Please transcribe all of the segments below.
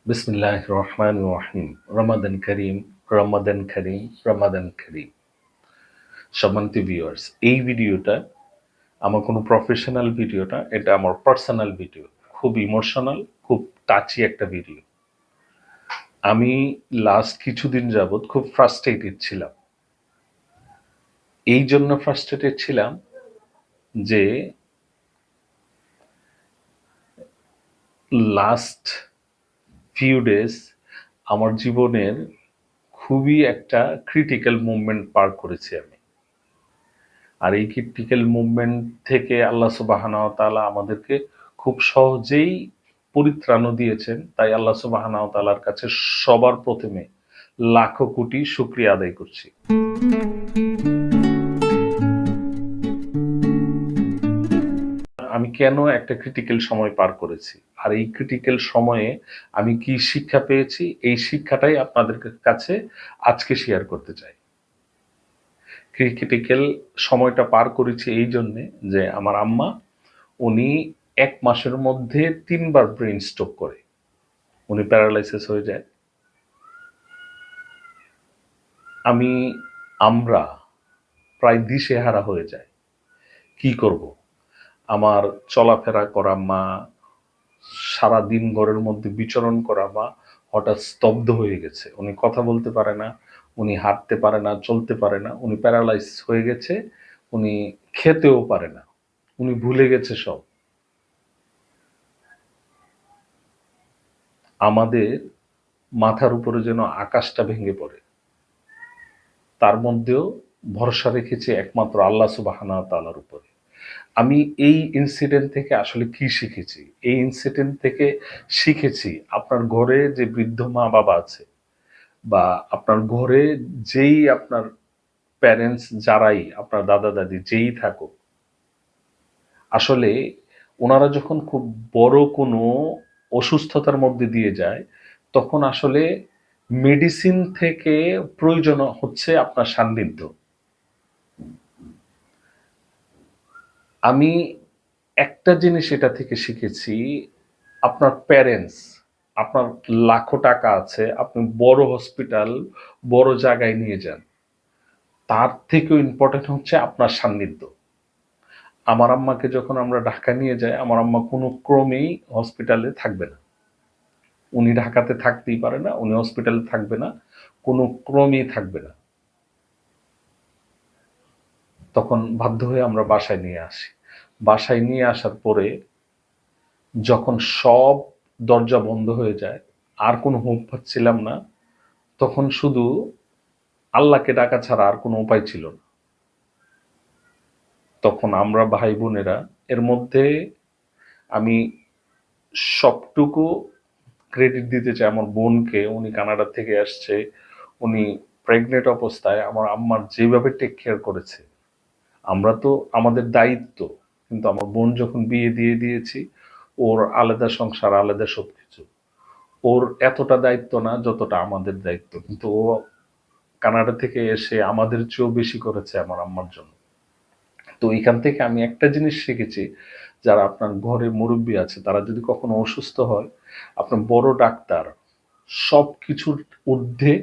বিসমিল্লাহির রহমানির রহিম। রমাদান করিম, রমাদান করিম, রমাদান করিম। সম্মানিত ভিউয়ার্স, এই ভিডিওটা আমার কোনো প্রফেশনাল ভিডিও না, এটা আমার পার্সোনাল ভিডিও। খুব ইমোশনাল, খুব টাচি একটা ভিডিও। আমি লাস্ট কিছুদিন যাবৎ খুব ফ্রাস্ট্রেটেড ছিলাম। এই জন্য ফ্রাস্ট্রেটেড ছিলাম যে লাস্ট ফিউ ডেজ আমার জীবনের খুবই একটা ক্রিটিক্যাল মুভমেন্ট পার করেছি আমি। আর এই ক্রিটিক্যাল মুভমেন্ট থেকে আল্লাহ সুবহানাহু ওয়া তাআলা আমাদেরকে খুব সহজেই পরিত্রাণও দিয়েছেন। তাই আল্লাহ সুবহানাহু ওয়া তাআলার কাছে সবার প্রথমে লাখো কোটি শুকরিয়া আদায় করছি। আমি কেন একটা ক্রিটিক্যাল সময় পার করেছি, আর এই ক্রিটিক্যাল সময়ে আমি কি শিক্ষা পেয়েছি, এই শিক্ষাটাই আপনাদের কাছে আজকে শেয়ার করতে চাই। ক্রিটিক্যাল সময়টা পার করেছি এই জন্যে যে আমার আম্মা, উনি ১ মাসের মধ্যে ৩ বার ব্রেইন স্ট্রোক করে। উনি প্যারালাইসিস হয়ে যায়। আমরা প্রায় দিশেহারা হয়ে যাই। কি করব? আমার চলাফেরা করা মা, সারাদিন ঘরের মধ্যে বিচরণ করা মা হঠাৎ স্তব্ধ হয়ে গেছে। উনি কথা বলতে পারে না, উনি হাঁটতে পারে না, চলতে পারে না। উনি প্যারালাইসিস হয়ে গেছে। উনি খেতেও পারে না। উনি ভুলে গেছে সব। আমাদের মাথার উপরে যেন আকাশটা ভেঙে পড়ে। তার মধ্যেও ভরসা রেখেছি একমাত্র আল্লাহ সুবহানাহু ওয়া তাআলার উপরে। আমি এই ইনসিডেন্ট থেকে আসলে কি শিখেছি? এই ইনসিডেন্ট থেকে শিখেছি আপনার ঘরে যে বৃদ্ধ মা-বাবা আছে বা আপনার ঘরে যেই আপনার প্যারেন্টস যারাই, আপনার দাদা-দাদি যেই থাকুক, আসলে উনারা যখন খুব বড় কোনো অসুস্থতার মধ্যে দিয়ে যায়, তখন আসলে মেডিসিন থেকে প্রয়োজন হচ্ছে আপনার সান্নিধ্য। আমি একটা জিনিস এটা থেকে শিখেছি, আপনার প্যারেন্টস, আপনার লাখো টাকা আছে, আপনি বড় হসপিটাল, বড় জায়গায় নিয়ে যান। তার থেকেও ইম্পর্টেন্ট হচ্ছে আপনার সান্নিধ্য। আমার আম্মাকে যখন আমরা ঢাকা নিয়ে যাই, আমার আম্মা কোনো ক্রমেই হসপিটালে থাকবে না। উনি ঢাকাতে থাকতেই পারে না, উনি হসপিটালে থাকবে না, কোনো ক্রমেই থাকবে না। তখন বাধ্য হয়ে আমরা বাসায় নিয়ে আসি। বাসায় নিয়ে আসার পরে যখন সব দরজা বন্ধ হয়ে যায়, আর কোনো হোপ পাচ্ছিলাম না, তখন শুধু আল্লাহকে ডাকা ছাড়া আর কোনো উপায় ছিল না। তখন আমরা ভাই বোনেরা, এর মধ্যে আমি সবটুকু ক্রেডিট দিতে চাই আমার বোনকে। উনি কানাডা থেকে আসছে। উনি প্রেগনেন্ট অবস্থায় আমার আম্মার যেভাবে টেক কেয়ার করেছে, আমরা তো আমাদের দায়িত্ব, কিন্তু আমার বোন যখন বিয়ে দিয়ে দিয়েছি, ওর আলাদা সংসার, আলাদা সবকিছু। ওর এতটা দায়িত্ব না যতটা আমাদের দায়িত্ব, কিন্তু ও কানাডা থেকে এসে আমাদের চেয়েও বেশি করেছে আমার আম্মার জন্য। তো এখান থেকে আমি একটা জিনিস শিখেছি, যারা আপনার ঘরে মুরব্বী আছে, তারা যদি কখনো অসুস্থ হয়, আপনার বড় ডাক্তার সব কিছুর ঊর্ধ্বে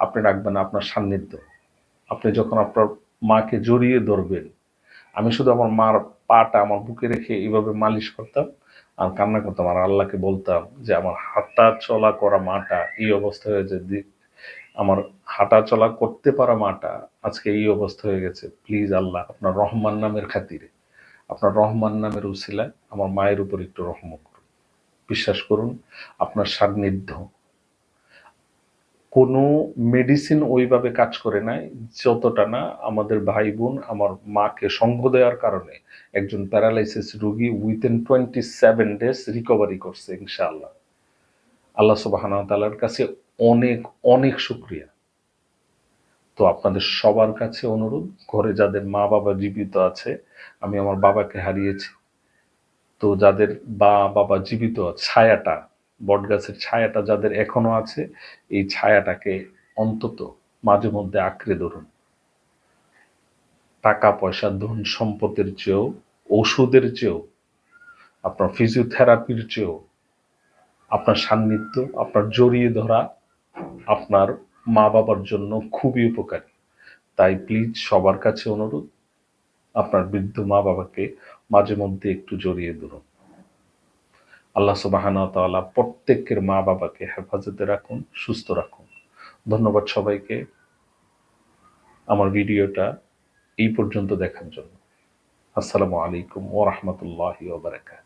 আপনি রাখবেন আপনার সান্নিধ্য। আপনি যখন আপনার মাকে জড়িয়ে ধরবেন, আমি শুধু আমার মার পাটা আমার বুকে রেখে এইভাবে মালিশ করতাম আর কান্না করতাম, আর আল্লাহকে বলতাম যে আমার হাঁটা চলা করা মাটা এই অবস্থা হয়ে যে, আমার হাঁটা চলা করতে পারা মাটা আজকে এই অবস্থা হয়ে গেছে। প্লিজ আল্লাহ, আপনার রহমান নামের খাতিরে, আপনার রহমান নামের উসিলায় আমার মায়ের উপর একটু রহম করুন। বিশ্বাস করুন, আপনার সান্নিধ্য, কোনো মেডিসিন ওইভাবে কাজ করে নাই, যতটা না আমাদের ভাই বোন আমার মাকে সঙ্গ দেওয়ার কারণে একজন প্যারালাইসিস রোগী উইথিন 27 days রিকভারি করছে ইনশাআল্লাহ। আল্লাহ সুবহানাহু ওয়া তাআলার কাছে অনেক অনেক শুকরিয়া। তো আপনাদের সবার কাছে অনুরোধ, ঘরে যাদের মা বাবা জীবিত আছে, আমি আমার বাবাকে হারিয়েছি, তো যাদের বাবা জীবিত ছায়াটা, বটগাছের ছায়াটা যাদের এখনো আছে, এই ছায়াটাকে অন্তত মাঝে মধ্যে আঁকড়ে ধরুন। টাকা পয়সা, ধন সম্পদের চেয়েও, ওষুধের চেয়েও, আপনার ফিজিওথেরাপির চেয়েও আপনার সান্নিধ্য, আপনার জড়িয়ে ধরা আপনার মা বাবার জন্য খুবই উপকারী। তাই প্লিজ সবার কাছে অনুরোধ, আপনার বৃদ্ধ মা বাবাকে মাঝে মধ্যে একটু জড়িয়ে ধরুন। আল্লাহ সুবহানাহু ওয়া তাআলা প্রত্যেকের মা বাবাকে হেফাজতে রাখুন, সুস্থ রাখুন। ধন্যবাদ সবাইকে আমার ভিডিওটা এই পর্যন্ত দেখার জন্য। আসসালামু আলাইকুম ওয়া রাহমাতুল্লাহি ওয়া বারাকাতুহু।